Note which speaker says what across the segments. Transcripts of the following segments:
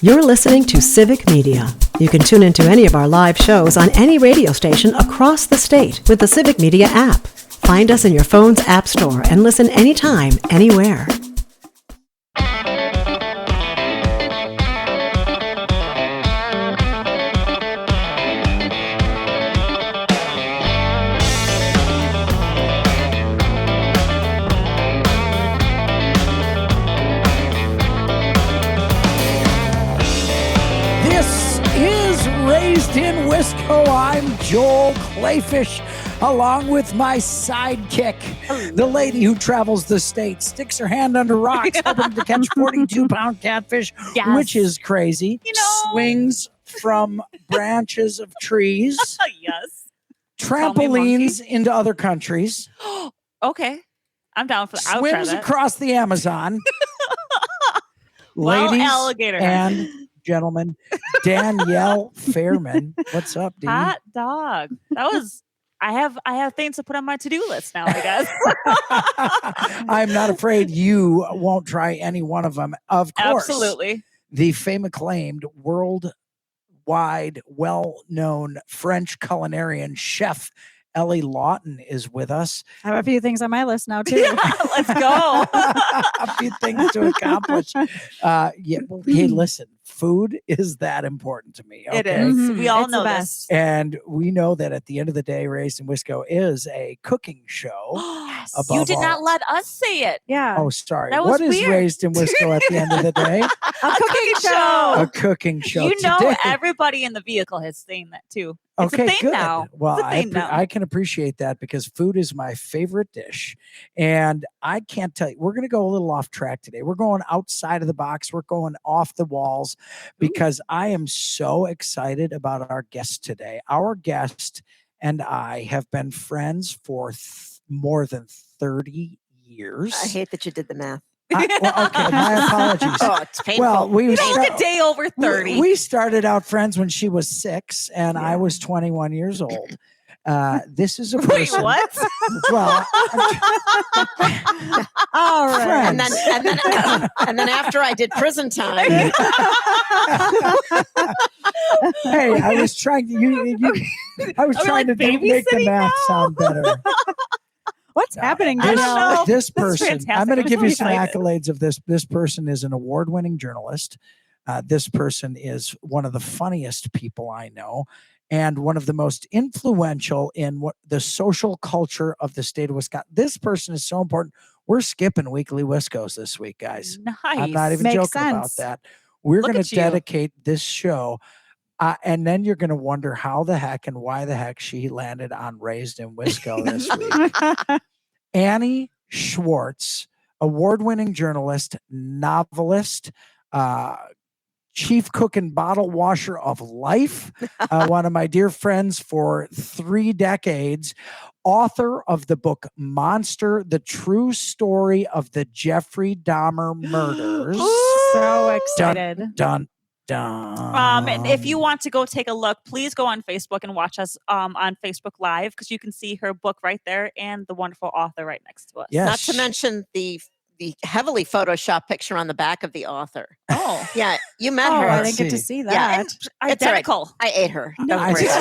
Speaker 1: You're listening to Civic Media. You can tune into any of our live shows on any radio station across the state with the Civic Media app. Find us in your phone's app store and listen anytime, anywhere.
Speaker 2: In Wisco, I'm Joel Clayfish, along with my sidekick, the lady who travels the state, sticks her hand under rocks, hoping to catch 42-pound catfish, which is crazy. Swings from branches of trees.
Speaker 3: Yes.
Speaker 2: Trampolines into other countries.
Speaker 3: Okay. I'm down for that.
Speaker 2: Swims across the Amazon.
Speaker 3: Well,
Speaker 2: Ladies
Speaker 3: alligator.
Speaker 2: and gentlemen, Danielle Fairman. What's up, Dean?
Speaker 3: Hot dog. That was. I have things to put on my to-do list now, I guess.
Speaker 2: I'm not afraid you won't try any one of them. Of course.
Speaker 3: Absolutely.
Speaker 2: The fame-acclaimed, worldwide, well-known French culinarian Chef Ellie Lawton is with us.
Speaker 4: I have a few things on my list now, too.
Speaker 3: Yeah, let's go.
Speaker 2: A few things to accomplish. Hey, listen, food is that important to me. Okay?
Speaker 3: It is.
Speaker 4: Mm-hmm.
Speaker 3: We all
Speaker 4: It's
Speaker 3: know
Speaker 4: the
Speaker 3: this.
Speaker 4: best.
Speaker 2: And we know that at the end of the day, Raised in Wisco is a cooking show.
Speaker 3: You
Speaker 2: above
Speaker 3: did
Speaker 2: all.
Speaker 3: not let us say it.
Speaker 4: Yeah.
Speaker 2: Oh, sorry.
Speaker 3: That was
Speaker 2: What is
Speaker 3: weird.
Speaker 2: Raised in Wisco at the end of the day?
Speaker 3: A cooking show.
Speaker 2: A cooking show.
Speaker 3: You know,
Speaker 2: Today.
Speaker 3: everybody in the vehicle has seen that too. It's
Speaker 2: Okay,
Speaker 3: a thing
Speaker 2: good.
Speaker 3: now.
Speaker 2: Well,
Speaker 3: It's a thing now.
Speaker 2: I can appreciate that because food is my favorite dish. And I can't tell you, we're going to go a little off track today. We're going outside of the box. We're going off the walls because I am so excited about our guest today. Our guest and I have been friends for more than 30 years.
Speaker 5: I hate that you did the math.
Speaker 2: Okay, my apologies.
Speaker 5: Oh, it's painful.
Speaker 2: Well, we
Speaker 3: You don't look a day over 30.
Speaker 2: We started out friends when she was 6 and I was 21 years old. This is a person.
Speaker 3: Wait, what?
Speaker 2: Well,
Speaker 4: All right.
Speaker 5: and then after I did prison time,
Speaker 2: hey, I was trying to. I was
Speaker 3: Are we,
Speaker 2: trying
Speaker 3: like,
Speaker 2: to make the
Speaker 3: babysitting
Speaker 2: math
Speaker 3: now?
Speaker 2: sound better.
Speaker 4: What's happening,
Speaker 3: I don't
Speaker 4: Danielle?
Speaker 3: know.
Speaker 2: This
Speaker 3: That's
Speaker 2: person,
Speaker 3: fantastic.
Speaker 2: I'm going to
Speaker 3: I'm
Speaker 2: give
Speaker 3: so
Speaker 2: you some
Speaker 3: excited.
Speaker 2: accolades of this. This person is an award-winning journalist. This person is one of the funniest people I know, and one of the most influential in what the social culture of the state of Wisconsin. This person is so important. We're skipping weekly Wiscos this week, guys.
Speaker 3: Nice.
Speaker 2: I'm not even
Speaker 4: Makes
Speaker 2: joking about
Speaker 4: sense.
Speaker 2: that. We're
Speaker 3: Look
Speaker 2: going
Speaker 3: at
Speaker 2: to
Speaker 3: you.
Speaker 2: dedicate this show. And then you're going to wonder how the heck and why the heck she landed on Raised in Wisco this week. Annie Schwartz, award-winning journalist, novelist, chief cook and bottle washer of life, one of my dear friends for 3 decades, author of the book Monster, the True Story of the Jeffrey Dahmer Murders.
Speaker 4: So excited.
Speaker 2: Dun, dun.
Speaker 3: And if you want to go take a look, please go on Facebook and watch us on Facebook Live because you can see her book right there and the wonderful author right next to us.
Speaker 2: Yes.
Speaker 5: not to mention the heavily photoshopped picture on the back of the author.
Speaker 3: Oh,
Speaker 5: Yeah, you met
Speaker 4: Oh,
Speaker 5: her.
Speaker 4: I didn't get to
Speaker 2: see.
Speaker 4: see
Speaker 5: Yeah,
Speaker 4: that.
Speaker 5: and it's all right.
Speaker 3: identical.
Speaker 5: I ate her. Don't
Speaker 2: I
Speaker 5: worry about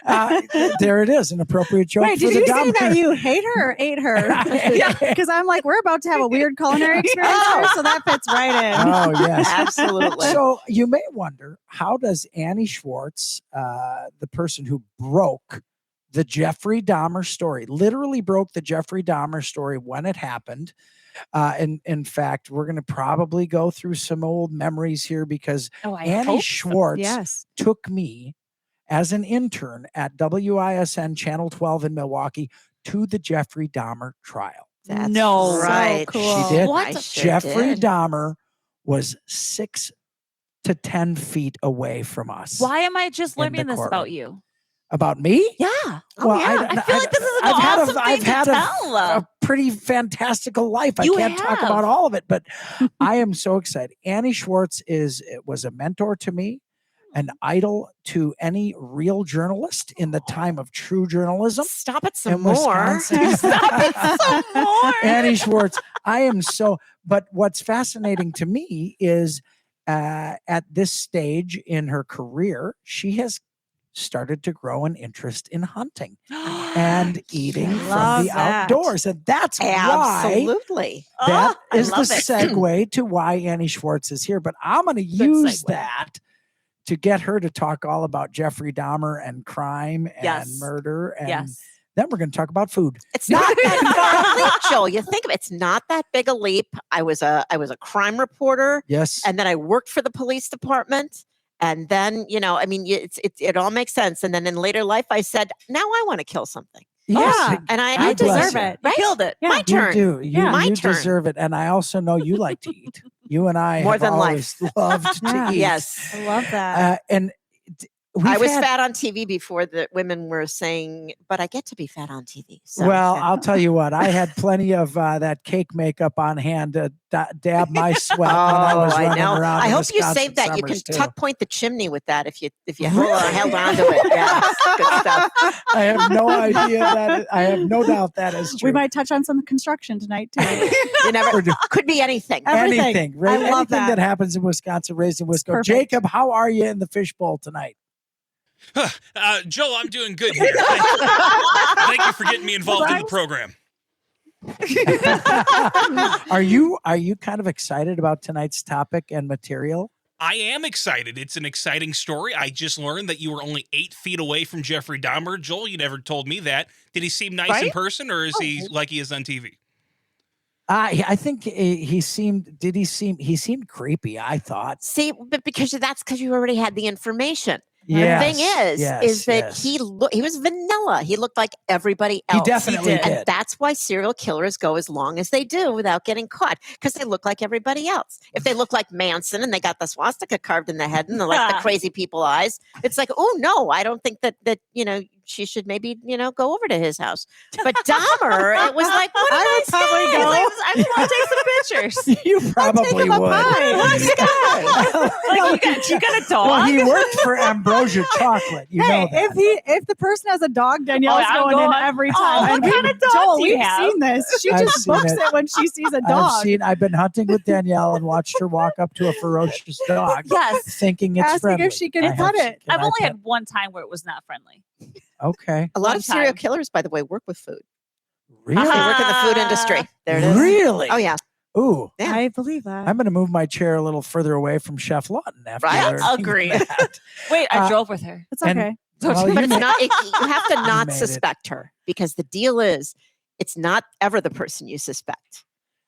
Speaker 5: it.
Speaker 2: There it is, an appropriate joke
Speaker 4: Wait,
Speaker 2: for
Speaker 4: did
Speaker 2: the
Speaker 4: you say
Speaker 2: Dahmer.
Speaker 4: that you hate her or ate her? Because I'm like, we're about to have a weird culinary experience here, so that fits right in.
Speaker 2: Oh, yes.
Speaker 5: Absolutely.
Speaker 2: So you may wonder, how does Annie Schwartz, the person who broke the Jeffrey Dahmer story, literally broke the Jeffrey Dahmer story when it happened. In fact, we're going to probably go through some old memories here because
Speaker 3: I
Speaker 2: Annie
Speaker 3: hope so.
Speaker 2: Schwartz
Speaker 4: Yes.
Speaker 2: took me as an intern at WISN Channel 12 in Milwaukee to the Jeffrey Dahmer trial.
Speaker 5: That's
Speaker 3: No.
Speaker 5: right.
Speaker 4: So cool.
Speaker 2: She did.
Speaker 3: What?
Speaker 5: I sure
Speaker 2: Jeffrey
Speaker 5: did.
Speaker 2: Dahmer was 6 to 10 feet away from us.
Speaker 3: Why am I just
Speaker 2: In the
Speaker 3: learning this
Speaker 2: courtroom.
Speaker 3: about you?
Speaker 2: About me?
Speaker 3: Yeah.
Speaker 2: Well,
Speaker 5: yeah.
Speaker 3: I feel like this is an
Speaker 2: I've had
Speaker 3: awesome thing
Speaker 2: I've
Speaker 3: to
Speaker 2: had
Speaker 3: tell.
Speaker 2: a pretty fantastical life. I
Speaker 3: You
Speaker 2: can't talk
Speaker 3: have.
Speaker 2: about all of it, but I am so excited. Annie Schwartz was a mentor to me. an idol to any real journalist in the time of true journalism.
Speaker 5: Stop it some
Speaker 2: in
Speaker 5: more.
Speaker 2: Wisconsin.
Speaker 5: Stop it some more.
Speaker 2: Annie Schwartz. I am so, but what's fascinating to me is at this stage in her career, she has started to grow an interest in hunting and eating from
Speaker 4: Love
Speaker 2: the
Speaker 4: that.
Speaker 2: outdoors. And that's why
Speaker 5: Absolutely.
Speaker 2: that
Speaker 3: I
Speaker 2: is the
Speaker 3: love it.
Speaker 2: segue to why Annie Schwartz is here. But I'm going to use
Speaker 3: segue.
Speaker 2: that to get her to talk all about Jeffrey Dahmer and crime and
Speaker 3: Yes.
Speaker 2: murder. And
Speaker 3: Yes.
Speaker 2: then we're going to talk about food.
Speaker 5: It's not that big a leap, Joel. You think of it, it's not that big a leap. I was a crime reporter,
Speaker 2: Yes.
Speaker 5: and then I worked for the police department. And then, I mean, it all makes sense. And then in later life, I said, now I want to kill something.
Speaker 2: Yes.
Speaker 5: And I
Speaker 2: God bless
Speaker 5: deserve
Speaker 2: you.
Speaker 5: it.
Speaker 3: You
Speaker 5: Right?
Speaker 3: killed it.
Speaker 5: My turn.
Speaker 2: You do.
Speaker 5: My
Speaker 2: You
Speaker 5: turn.
Speaker 2: deserve it. And I also know you like to eat. You and I
Speaker 5: More
Speaker 2: have
Speaker 5: than
Speaker 2: always loved
Speaker 4: Yeah.
Speaker 2: to eat.
Speaker 5: Yes.
Speaker 4: I love that.
Speaker 2: And
Speaker 5: I was
Speaker 2: had,
Speaker 5: fat on TV before the women were saying, but I get to be fat on TV. So,
Speaker 2: well,
Speaker 5: yeah.
Speaker 2: I'll tell you what. I had plenty of that cake makeup on hand to dab my sweat when I was running
Speaker 5: know.
Speaker 2: around.
Speaker 5: I
Speaker 2: in
Speaker 5: hope you
Speaker 2: Wisconsin
Speaker 5: saved that. You can
Speaker 2: summers, too.
Speaker 5: tuck point the chimney with that if you
Speaker 2: Really?
Speaker 5: held on to it. Yeah, good stuff.
Speaker 2: I have no idea that. I have no doubt that is true.
Speaker 4: We might touch on some construction tonight too.
Speaker 5: You never
Speaker 2: Or do-
Speaker 5: could be anything.
Speaker 4: Everything.
Speaker 2: anything, right?
Speaker 4: I love
Speaker 2: Anything that
Speaker 4: that.
Speaker 2: happens in Wisconsin, raised in Wisconsin.
Speaker 4: perfect.
Speaker 2: Jacob, how are you in the fishbowl tonight?
Speaker 6: Joel, I'm doing good here. Thank you for getting me involved in the program.
Speaker 2: Are you kind of excited about tonight's topic and material?
Speaker 6: I am excited. It's an exciting story. I just learned that you were only 8 feet away from Jeffrey Dahmer. Joel, you never told me that. Did he seem nice in
Speaker 3: Right?
Speaker 6: person, or is he like he is on TV?
Speaker 2: I think he seemed. Did he seem? He seemed creepy. I thought.
Speaker 5: See, but because you already had the information.
Speaker 2: Yes,
Speaker 5: The thing is that
Speaker 2: yes.
Speaker 5: he was vanilla. He looked like everybody
Speaker 2: He
Speaker 5: else.
Speaker 2: definitely
Speaker 3: did.
Speaker 2: did.
Speaker 5: And that's why serial killers go as long as they do without getting caught, because they look like everybody else. If they look like Manson and they got the swastika carved in the head and the crazy people eyes, it's like, oh no, I don't think that she should maybe go over to his house. But Dahmer, it was like, what did I
Speaker 4: probably
Speaker 5: say?
Speaker 4: go.
Speaker 5: Like,
Speaker 3: I just want to take some pictures.
Speaker 2: You probably
Speaker 4: him up
Speaker 2: would.
Speaker 4: high.
Speaker 3: Like, you got a dog?
Speaker 2: Well, he worked for Ambrosia Chocolate. You know
Speaker 4: Hey,
Speaker 2: that.
Speaker 4: if the person has a dog, Danielle's
Speaker 3: I'm
Speaker 4: going in
Speaker 3: going-
Speaker 4: every
Speaker 3: Oh,
Speaker 4: time.
Speaker 3: what
Speaker 4: And we-
Speaker 3: kind of dog
Speaker 4: Joel,
Speaker 3: do you
Speaker 4: we've
Speaker 3: have?
Speaker 4: seen this. She
Speaker 2: I've
Speaker 4: just
Speaker 2: seen
Speaker 4: books
Speaker 2: it.
Speaker 4: it when she sees a dog.
Speaker 2: I've been hunting with Danielle and watched her walk up to a ferocious dog,
Speaker 3: Yes.
Speaker 2: thinking it's
Speaker 4: Asking
Speaker 2: friendly.
Speaker 4: if she can
Speaker 2: I have
Speaker 4: pet
Speaker 2: seen-
Speaker 4: it.
Speaker 2: can
Speaker 3: I've
Speaker 2: I
Speaker 3: only
Speaker 2: pet-
Speaker 3: had one time where it was not friendly.
Speaker 2: Okay.
Speaker 5: a lot
Speaker 3: One
Speaker 5: of serial
Speaker 3: time.
Speaker 5: killers, by the way, work with food.
Speaker 2: Really?
Speaker 5: They work in the food industry. There it is.
Speaker 2: Really?
Speaker 5: Oh yeah.
Speaker 2: Ooh.
Speaker 5: Yeah.
Speaker 4: I believe that.
Speaker 2: I'm going to move my chair a little further away from Chef Lawton after
Speaker 5: Right?
Speaker 2: learning
Speaker 3: Agreed.
Speaker 2: that.
Speaker 3: Wait, I
Speaker 2: Uh,
Speaker 3: drove with her.
Speaker 4: It's
Speaker 2: and-
Speaker 4: okay.
Speaker 2: Well,
Speaker 5: But
Speaker 2: you
Speaker 5: it's
Speaker 2: made-
Speaker 5: not. You have to not
Speaker 2: made it.
Speaker 5: suspect her, because the deal is, it's not ever the person you suspect.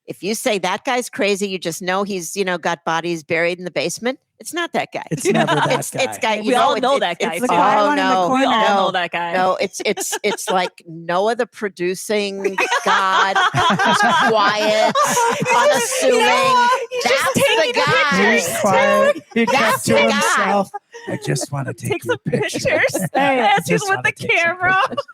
Speaker 5: If you say that guy's crazy, you just know he's got bodies buried in the basement. It's not that guy.
Speaker 2: It's never that
Speaker 5: it's
Speaker 2: guy.
Speaker 5: It's guy.
Speaker 3: We all know that guy,
Speaker 5: It's,
Speaker 3: too.
Speaker 4: The guy
Speaker 5: oh
Speaker 4: one in the
Speaker 5: no,
Speaker 4: corner.
Speaker 3: We all
Speaker 5: no,
Speaker 3: know that guy.
Speaker 5: no. It's like Noah the producing god, who's quiet, unassuming. That's the guy.
Speaker 2: He's quiet. He kept
Speaker 5: That's
Speaker 2: to
Speaker 5: the guy.
Speaker 2: himself. I just want to take
Speaker 3: Take
Speaker 2: your
Speaker 3: some pictures.
Speaker 4: Hey,
Speaker 3: As he's
Speaker 2: just
Speaker 3: with
Speaker 2: wanna
Speaker 3: the
Speaker 2: take some
Speaker 3: camera.
Speaker 2: pictures.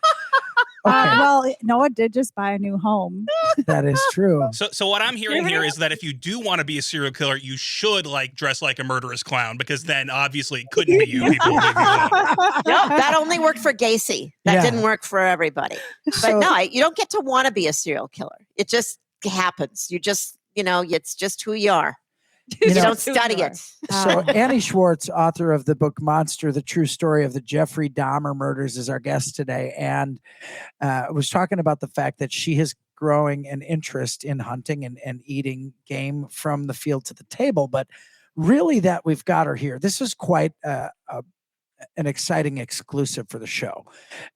Speaker 2: Okay,
Speaker 4: well, Noah did just buy a new home.
Speaker 2: that is true.
Speaker 6: So what I'm hearing here is that if you do want to be a serial killer, you should dress like a murderous clown, because then obviously it couldn't be you. People will leave you alone.
Speaker 5: That only worked for Gacy. That
Speaker 2: Yeah.
Speaker 5: didn't work for everybody. But
Speaker 2: So-
Speaker 5: no, you don't get to want to be a serial killer. It just happens. You just, it's just who you are. You
Speaker 2: know-
Speaker 5: don't study it.
Speaker 2: So Annie Schwartz, author of the book Monster, The True Story of the Jeffrey Dahmer Murders, is our guest today, and was talking about the fact that she is growing an interest in hunting and eating game from the field to the table. But really that we've got her here. This is quite an exciting exclusive for the show.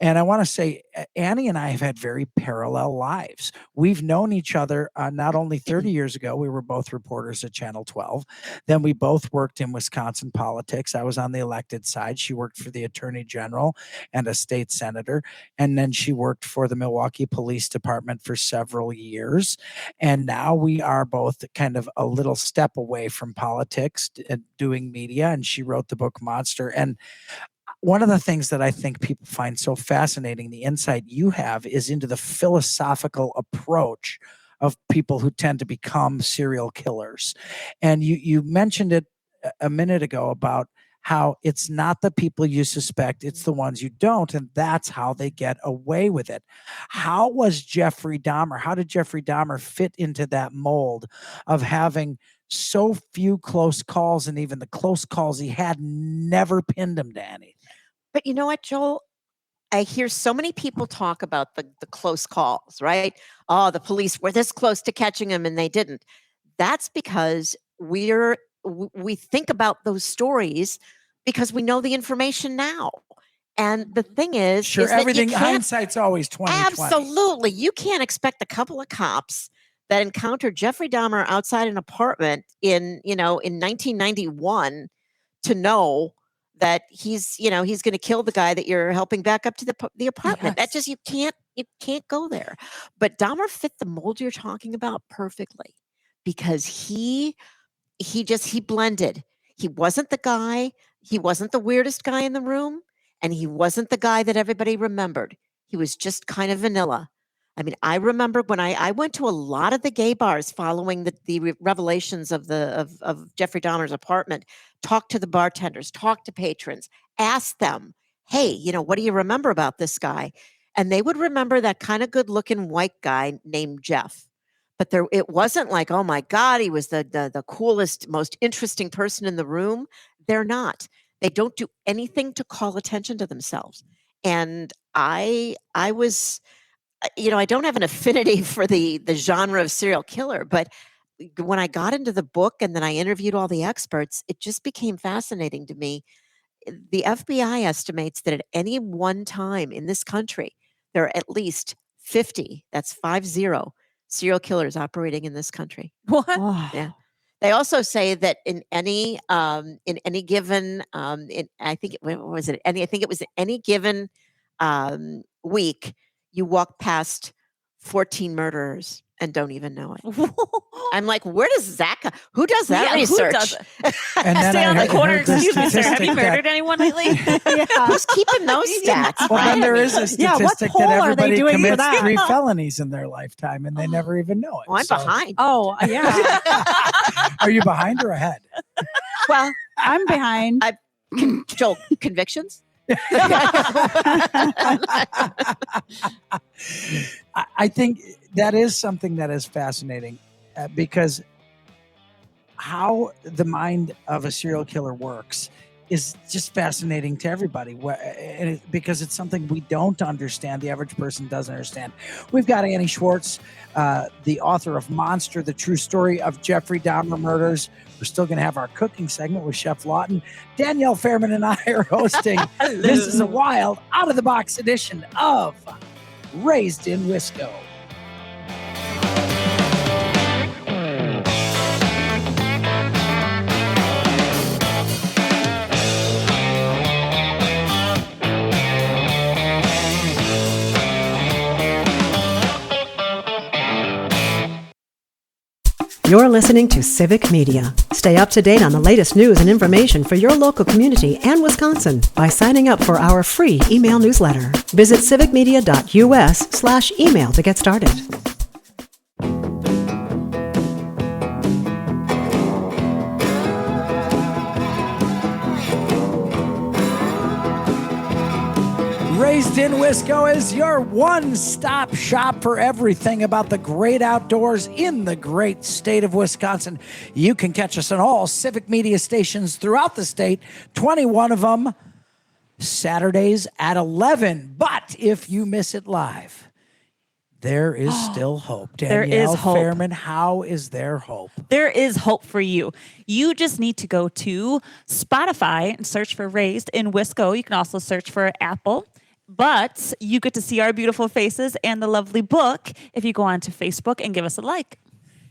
Speaker 2: And I want to say, Annie and I have had very parallel lives. We've known each other not only 30 years ago, we were both reporters at Channel 12. Then we both worked in Wisconsin politics. I was on the elected side. She worked for the attorney general and a state senator. And then she worked for the Milwaukee Police Department for several years. And now we are both kind of a little step away from politics, doing media. And she wrote the book Monster. And one of the things that I think people find so fascinating, the insight you have, is into the philosophical approach of people who tend to become serial killers. And you mentioned it a minute ago about how it's not the people you suspect, it's the ones you don't, and that's how they get away with it. How was Jeffrey Dahmer? How did Jeffrey Dahmer fit into that mold of having so few close calls, and even the close calls he had never pinned him to anything?
Speaker 5: But you know what, Joel? I hear so many people talk about the close calls, right? Oh, the police were this close to catching him and they didn't. That's because we think about those stories because we know the information now. And the thing is,
Speaker 2: Sure,
Speaker 5: is that you
Speaker 2: everything,
Speaker 5: can't-
Speaker 2: hindsight's always 20/20.
Speaker 5: Absolutely. You can't expect a couple of cops that encountered Jeffrey Dahmer outside an apartment in 1991 to know that he's going to kill the guy that you're helping back up to the apartment. That just, you can't go there. But Dahmer fit the mold you're talking about perfectly because he blended. He wasn't the guy, he wasn't the weirdest guy in the room, and he wasn't the guy that everybody remembered. He was just kind of vanilla. I mean, I remember when I went to a lot of the gay bars following the revelations of Jeffrey Dahmer's apartment, talked to the bartenders, talked to patrons, asked them, hey, what do you remember about this guy? And they would remember that kind of good looking white guy named Jeff. But it wasn't like, oh my God, he was the coolest, most interesting person in the room. They're not. They don't do anything to call attention to themselves. And I was... I don't have an affinity for the genre of serial killer, but when I got into the book and then I interviewed all the experts, it just became fascinating to me. The FBI estimates that at any one time in this country, there are at least 50, that's 50, serial killers operating in this country.
Speaker 3: What?
Speaker 4: Oh.
Speaker 5: Yeah. They also say that in any given I think it was any given week, you walk past 14 murderers and don't even know it. I'm like, where does that come? Who does that
Speaker 3: Yeah, who
Speaker 5: research?
Speaker 3: does it?
Speaker 2: And then
Speaker 3: Stay
Speaker 2: I
Speaker 3: on the
Speaker 2: heard-
Speaker 3: corner.
Speaker 2: heard the
Speaker 3: Excuse me, sir. Have you
Speaker 2: statistic that-
Speaker 3: murdered anyone lately?
Speaker 5: Who's keeping those stats?
Speaker 2: Well, then
Speaker 5: right?
Speaker 2: there is a
Speaker 4: Yeah, what
Speaker 2: statistic
Speaker 4: poll
Speaker 2: that
Speaker 4: are they
Speaker 2: everybody
Speaker 4: doing for
Speaker 2: commits
Speaker 4: that?
Speaker 2: 3 felonies in their lifetime and they never even know it.
Speaker 5: Oh, I'm
Speaker 2: So-
Speaker 5: behind.
Speaker 4: Oh, yeah.
Speaker 2: Are you behind or ahead?
Speaker 5: Well,
Speaker 4: I'm behind.
Speaker 5: Joel, convictions?
Speaker 2: I think that is something that is fascinating because how the mind of a serial killer works is just fascinating to everybody because it's something we don't understand. The average person doesn't understand. We've got Annie Schwartz, the author of Monster, the true story of Jeffrey Dahmer murders. We're still going to have our cooking segment with Chef Lawton. Danielle Fairman and I are hosting. This is a wild, out-of-the-box edition of Raised in Wisco.
Speaker 1: You're listening to Civic Media. Stay up to date on the latest news and information for your local community and Wisconsin by signing up for our free email newsletter. Visit civicmedia.us/email to get started.
Speaker 2: Raised in Wisco is your one-stop shop for everything about the great outdoors in the great state of Wisconsin. You can catch us on all Civic Media stations throughout the state, 21 of them, Saturdays at 11. But if you miss it live, there is still hope.
Speaker 3: There is
Speaker 2: Danielle
Speaker 3: hope.
Speaker 2: Fairman, how is there hope?
Speaker 3: There is hope for you. You just need to go to Spotify and search for Raised in Wisco. You can also search for Apple. But you get to see our beautiful faces and the lovely book if you go on to Facebook and give us a like.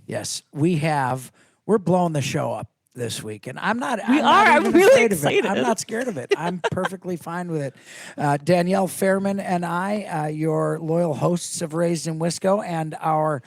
Speaker 2: Yes, we're blowing the show up this week, and I'm not
Speaker 3: I'm
Speaker 2: even
Speaker 3: really
Speaker 2: afraid of it.
Speaker 3: excited.
Speaker 2: I'm not scared of it. I'm perfectly fine with it. Danielle Fairman and I, your loyal hosts of Raised in Wisco, and our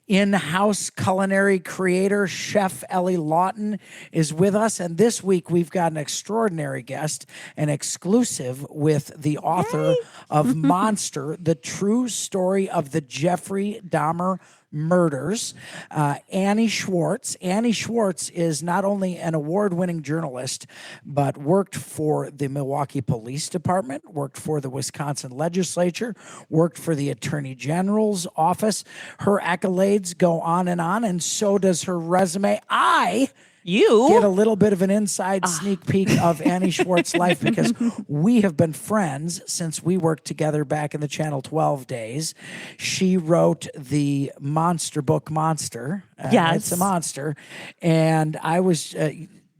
Speaker 2: in-house culinary creator, Chef Ellie Lawton, is with us. And this week, we've got an extraordinary guest, an exclusive with the author of Monster, the true story of the Jeffrey Dahmer murders. Annie Schwartz. Annie Schwartz is not only an award-winning journalist, but worked for the Milwaukee Police Department, worked for the Wisconsin legislature, worked for the Attorney General's office. Her accolades go on, and so does her resume. I get a little bit of an inside sneak peek of Annie Schwartz's life because we have been friends since we worked together back in the Channel 12 days. She wrote the monster book, Monster.
Speaker 3: Yes.
Speaker 2: It's a monster. And I was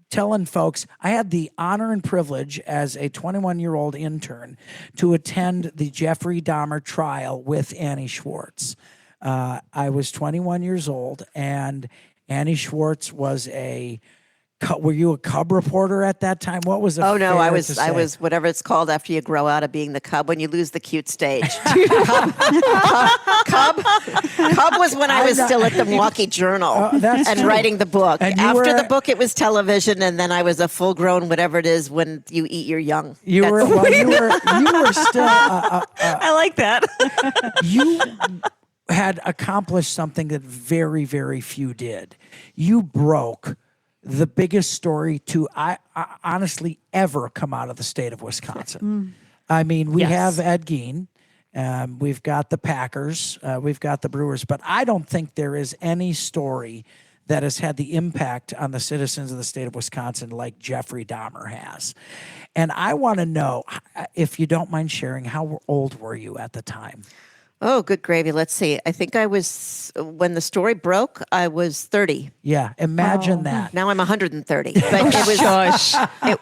Speaker 2: telling folks, I had the honor and privilege as a 21-year-old intern to attend the Jeffrey Dahmer trial with Annie Schwartz. I was 21 years old, and Annie Schwartz was were you a cub reporter at that time? What was it?
Speaker 5: Oh no, I was whatever it's called after you grow out of being the cub when you lose the cute stage. Cub was when I was still at the Milwaukee Journal and writing the book. And after the book, it was television, and then I was a full-grown whatever it is when you eat your young.
Speaker 2: You were still.
Speaker 3: I like that.
Speaker 2: You had accomplished something that very, very few did. You broke the biggest story to I honestly ever come out of the state of Wisconsin. I mean, we have Ed Gein, we've got the Packers, we've got the Brewers, but I don't think there is any story that has had the impact on the citizens of the state of Wisconsin like Jeffrey Dahmer has. And I want to know, if you don't mind sharing, how old were you at the time?
Speaker 5: Oh, good gravy. Let's see. I think when the story broke, I was 30.
Speaker 2: Yeah, imagine that.
Speaker 5: Now I'm 130. But it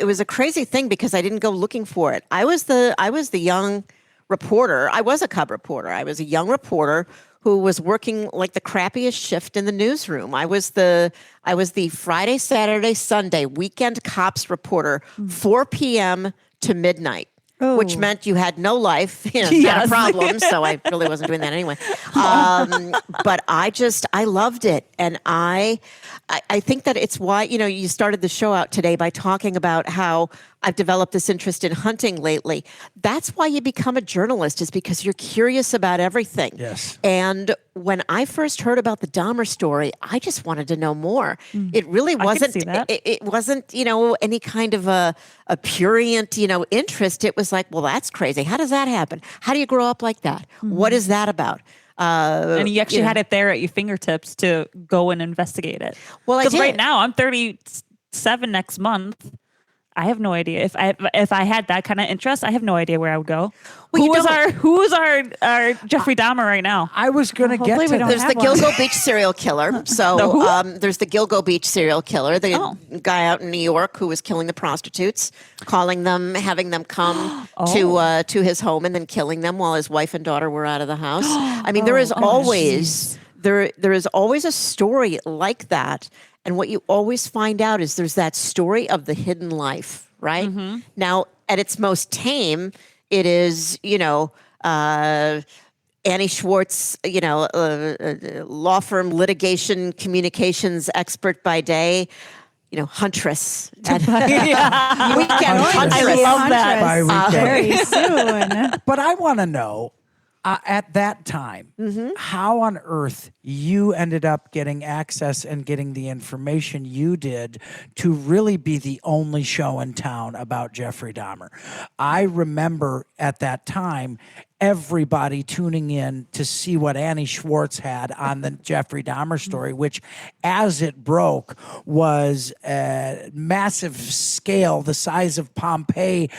Speaker 5: was a crazy thing because I didn't go looking for it. I was the young reporter. I was a cub reporter. I was a young reporter who was working like the crappiest shift in the newsroom. I was the Friday, Saturday, Sunday weekend cops reporter, 4 p.m. to midnight. Which meant you had no life, not a problem. So I really wasn't doing that anyway. But I loved it. And I think that it's why, you started the show out today by talking about how I've developed this interest in hunting lately. That's why you become a journalist, is because you're curious about everything.
Speaker 2: Yes.
Speaker 5: And when I first heard about the Dahmer story, I just wanted to know more. It really wasn't, it wasn't, any kind of a prurient, interest. It was like, well, that's crazy. How does that happen? How do you grow up like that? What is that about?
Speaker 3: And you actually had it there at your fingertips to go and investigate it.
Speaker 5: Well,
Speaker 3: because right now I'm 37 next month. I have no idea if I had that kind of interest. I have no idea where I would go.
Speaker 5: Well,
Speaker 3: who is our Jeffrey Dahmer right now?
Speaker 2: I was going to get to that.
Speaker 5: There's the Gilgo Beach serial killer. So there's the Gilgo Beach serial killer, the guy out in New York who was killing the prostitutes, calling them, having them come to his home, and then killing them while his wife and daughter were out of the house. I mean, there is always a story like that. And what you always find out is there's that story of the hidden life, right? Now, at its most tame, it is, Annie Schwartz, law firm litigation communications expert by day, huntress. Weekend huntress.
Speaker 3: I love that.
Speaker 2: By weekend.
Speaker 4: Very soon.
Speaker 2: But I want to know, at that time, how on earth you ended up getting access and getting the information you did to really be the only show in town about Jeffrey Dahmer. I remember at that time everybody tuning in to see what Annie Schwartz had on the Jeffrey Dahmer story, which, as it broke, was a massive scale, the size of Pompeii,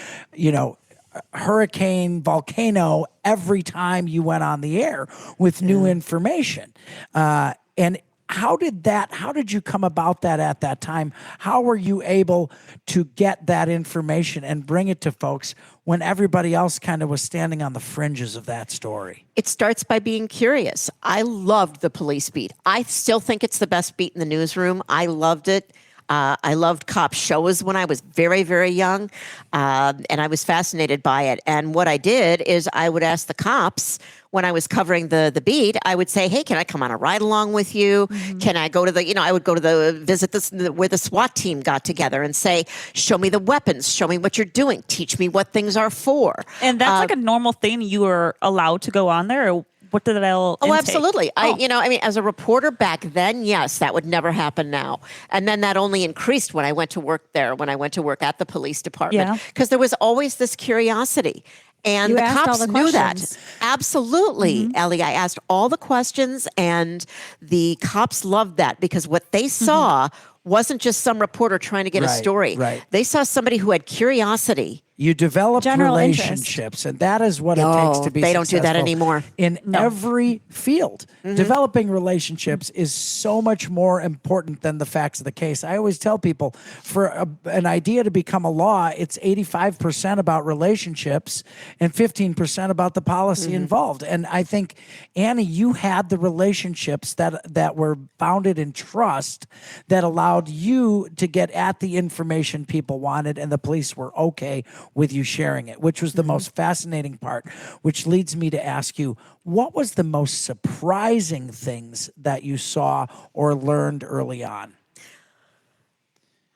Speaker 2: hurricane, volcano, every time you went on the air with new information. And how did you come about that at that time? How were you able to get that information and bring it to folks when everybody else kind of was standing on the fringes of that story?
Speaker 5: It starts by being curious. I loved the police beat. I still think it's the best beat in the newsroom. I loved it. I loved cop shows when I was very, very young, and I was fascinated by it. And what I did is I would ask the cops when I was covering the beat, I would say, hey, can I come on a ride along with you? Can I go to I would go to visit where the SWAT team got together and say, show me the weapons, show me what you're doing, teach me what things are for.
Speaker 3: And that's like a normal thing you were allowed to go on there, or what did that all
Speaker 5: Oh,
Speaker 3: intake?
Speaker 5: absolutely. As a reporter back then, yes, that would never happen now. And then that only increased when I went to work there, when I went to work at the police department, because there was always this curiosity. And
Speaker 4: You
Speaker 5: the
Speaker 4: asked all
Speaker 5: cops
Speaker 4: the
Speaker 5: knew that.
Speaker 4: questions.
Speaker 5: Absolutely, Ellie. I asked all the questions, and the cops loved that because what they saw wasn't just some reporter trying to get a story.
Speaker 2: Right.
Speaker 5: They saw somebody who had curiosity.
Speaker 2: You develop
Speaker 4: General
Speaker 2: relationships, and that is what it takes to be
Speaker 5: they don't do that
Speaker 2: successful
Speaker 5: anymore.
Speaker 2: in every field. Developing relationships is so much more important than the facts of the case. I always tell people, for an idea to become a law, it's 85% about relationships and 15% about the policy involved. And I think, Annie, you had the relationships that were founded in trust that allowed you to get at the information people wanted, and the police were okay with you sharing it, which was the most fascinating part, which leads me to ask you, what was the most surprising things that you saw or learned early on?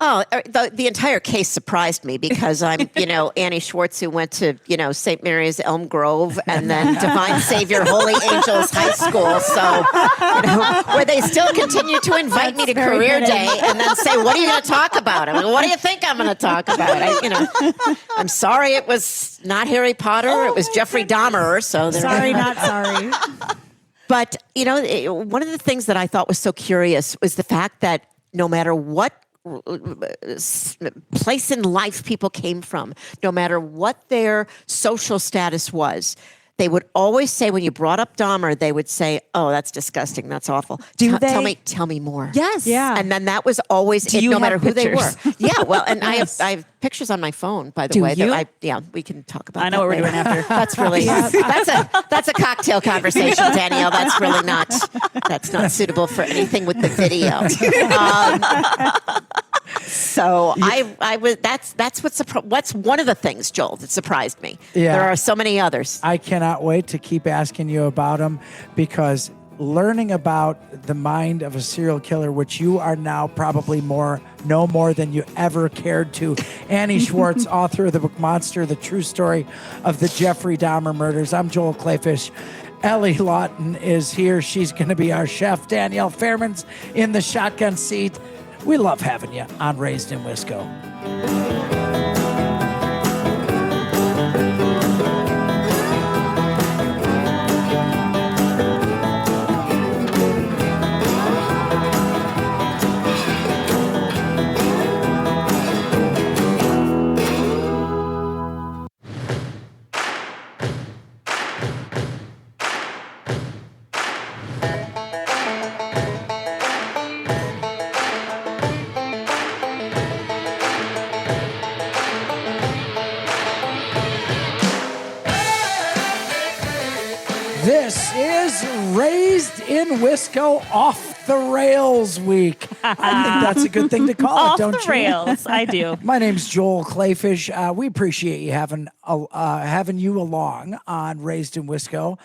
Speaker 5: Oh, the entire case surprised me because I'm, Annie Schwartz, who went to, St. Mary's Elm Grove and then Divine Savior Holy Angels High School. So, where they still continue to invite me to career day and then say, what are you going to talk about? I mean, what do you think I'm going to talk about? I'm sorry it was not Harry Potter. It was Jeffrey Dahmer. So
Speaker 4: Sorry, not sorry.
Speaker 5: But, one of the things that I thought was so curious was the fact that no matter what place in life people came from, no matter what their social status was, they would always say, when you brought up Dahmer, they would say, "Oh, that's disgusting. That's awful. Tell me more."
Speaker 3: Yes.
Speaker 4: Yeah.
Speaker 5: And then that was always
Speaker 3: Do
Speaker 5: it,
Speaker 3: you
Speaker 5: no
Speaker 3: have
Speaker 5: matter who
Speaker 3: pictures?
Speaker 5: they were. Yeah. Well, and
Speaker 3: Yes.
Speaker 5: I have pictures on my phone, by the
Speaker 3: Do
Speaker 5: way.
Speaker 3: you?
Speaker 5: We can talk about.
Speaker 3: I know
Speaker 5: that
Speaker 3: what we're
Speaker 5: later.
Speaker 3: doing after.
Speaker 5: That's really that's a cocktail conversation, Danielle. That's not suitable for anything with the video. So I was that's what's one of the things, Joel, that surprised me.
Speaker 2: Yeah.
Speaker 5: There are so many others.
Speaker 2: I cannot wait to keep asking you about them, because learning about the mind of a serial killer, which you are now probably no more than you ever cared to. Annie Schwartz, author of the book Monster, the true story of the Jeffrey Dahmer murders. I'm Joel Clayfish. Ellie Lawton is here. She's going to be our chef. Danielle Fairman's in the shotgun seat. We love having you on Raised in Wisco. This is Raised in Wisco Off the Rails Week. I think that's a good thing to call
Speaker 3: Off
Speaker 2: it, don't
Speaker 3: the
Speaker 2: you?
Speaker 3: rails. I do.
Speaker 2: My name's Joel Clayfish. We appreciate you having you along on Raised in Wisco.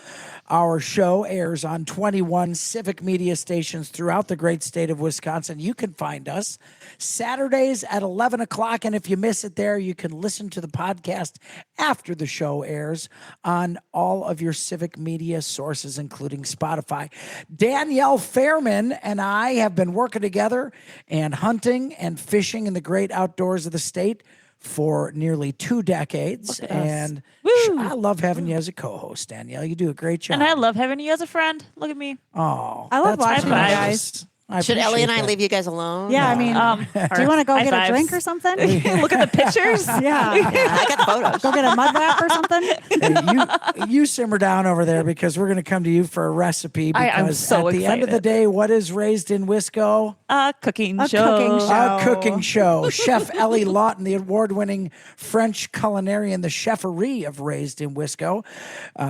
Speaker 2: Our show airs on 21 civic media stations throughout the great state of Wisconsin. You can find us Saturdays at 11 o'clock, and if you miss it there, you can listen to the podcast after the show airs on all of your civic media sources, including Spotify. Danielle Fairman and I have been working together and hunting and fishing in the great outdoors of the state for nearly 2 decades. And I love having you as a co-host, Danielle. You do a great job.
Speaker 3: And I love having you as a friend. Look at me.
Speaker 2: Oh,
Speaker 4: I love
Speaker 2: that's
Speaker 4: watching
Speaker 3: you
Speaker 2: nice. I
Speaker 5: Should Ellie and I
Speaker 2: appreciate
Speaker 5: leave you guys alone?
Speaker 4: Yeah, I mean, do you want to go
Speaker 3: high
Speaker 4: get
Speaker 3: fives.
Speaker 4: a drink or something?
Speaker 3: Look at the pictures.
Speaker 4: Yeah.
Speaker 5: I got photos.
Speaker 4: Go get a mud wrap or something?
Speaker 2: Hey, you simmer down over there, because we're going to come to you for a recipe. Because
Speaker 3: I'm so
Speaker 2: at the end of the
Speaker 3: excited.
Speaker 2: day, what is Raised in Wisco?
Speaker 3: A cooking
Speaker 4: A
Speaker 3: show.
Speaker 4: cooking show.
Speaker 2: A cooking show. Chef Ellie Lawton, the award-winning French culinarian, the cheferie of Raised in Wisco,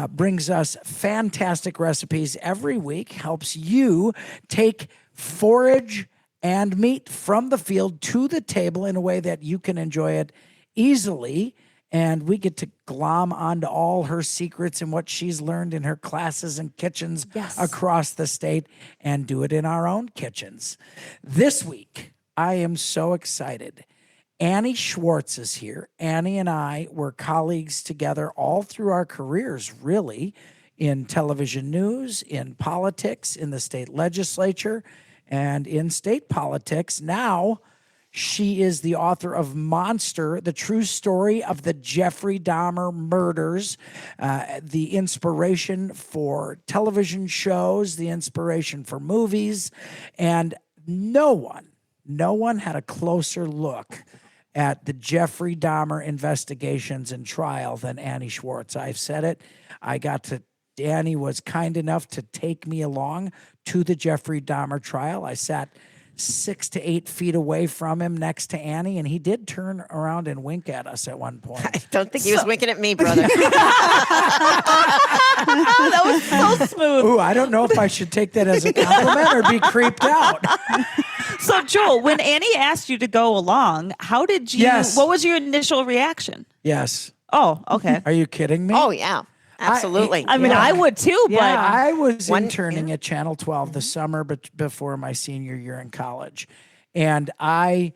Speaker 2: brings us fantastic recipes every week, helps you take forage and meat from the field to the table in a way that you can enjoy it easily. And we get to glom onto all her secrets and what she's learned in her classes and kitchens across the state, and do it in our own kitchens. This week, I am so excited. Annie Schwartz is here. Annie and I were colleagues together all through our careers, really, in television news, in politics, in the state legislature, and in state politics. Now, she is the author of Monster, the true story of the Jeffrey Dahmer murders, the inspiration for television shows, the inspiration for movies, and no one had a closer look at the Jeffrey Dahmer investigations and trial than Annie Schwartz. I've said it. Annie was kind enough to take me along to the Jeffrey Dahmer trial. I sat 6 to 8 feet away from him next to Annie, and he did turn around and wink at us at one point.
Speaker 5: I don't think he was winking at me, brother.
Speaker 3: That was so smooth.
Speaker 2: Ooh, I don't know if I should take that as a compliment or be creeped out.
Speaker 3: So, Joel, when Annie asked you to go along, how did you,
Speaker 2: Yes.
Speaker 3: what was your initial reaction?
Speaker 2: Yes.
Speaker 3: Oh, okay.
Speaker 2: Are you kidding me?
Speaker 5: Oh, yeah. Absolutely.
Speaker 3: I mean,
Speaker 2: Yeah.
Speaker 3: I would too, but
Speaker 2: I was
Speaker 5: One-
Speaker 2: interning at Channel 12 the summer before my senior year in college. And I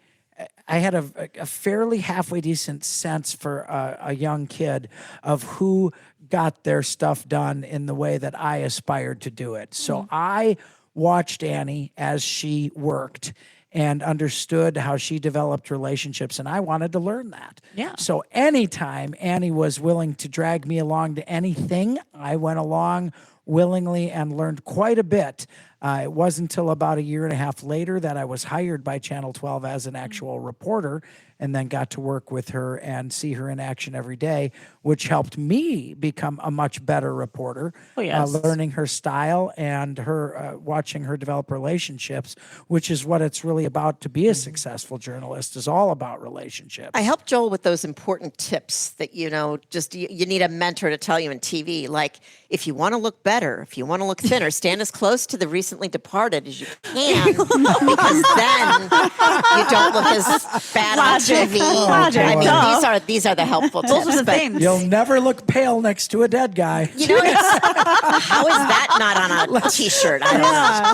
Speaker 2: had a fairly halfway decent sense for a young kid of who got their stuff done in the way that I aspired to do it. So I watched Annie as she worked and understood how she developed relationships, and I wanted to learn that.
Speaker 3: Yeah.
Speaker 2: So anytime Annie was willing to drag me along to anything, I went along willingly and learned quite a bit. It wasn't until about 1.5 years later that I was hired by Channel 12 as an actual reporter, and then got to work with her and see her in action every day, which helped me become a much better reporter.
Speaker 3: Oh, yes.
Speaker 2: Learning her style and her watching her develop relationships, which is what it's really about to be a successful journalist, is all about relationships.
Speaker 5: I helped Joel with those important tips that, just you need a mentor to tell you in TV. Like, if you want to look better, if you want to look thinner, stand as close to the recently departed as you can, because then you don't look as bad on TV.
Speaker 3: Logic.
Speaker 5: I mean,
Speaker 3: Duh.
Speaker 5: these are the helpful tips.
Speaker 3: those are the
Speaker 5: but,
Speaker 3: things.
Speaker 2: You'll never look pale next to a dead guy.
Speaker 5: How is that not on a T-shirt? I don't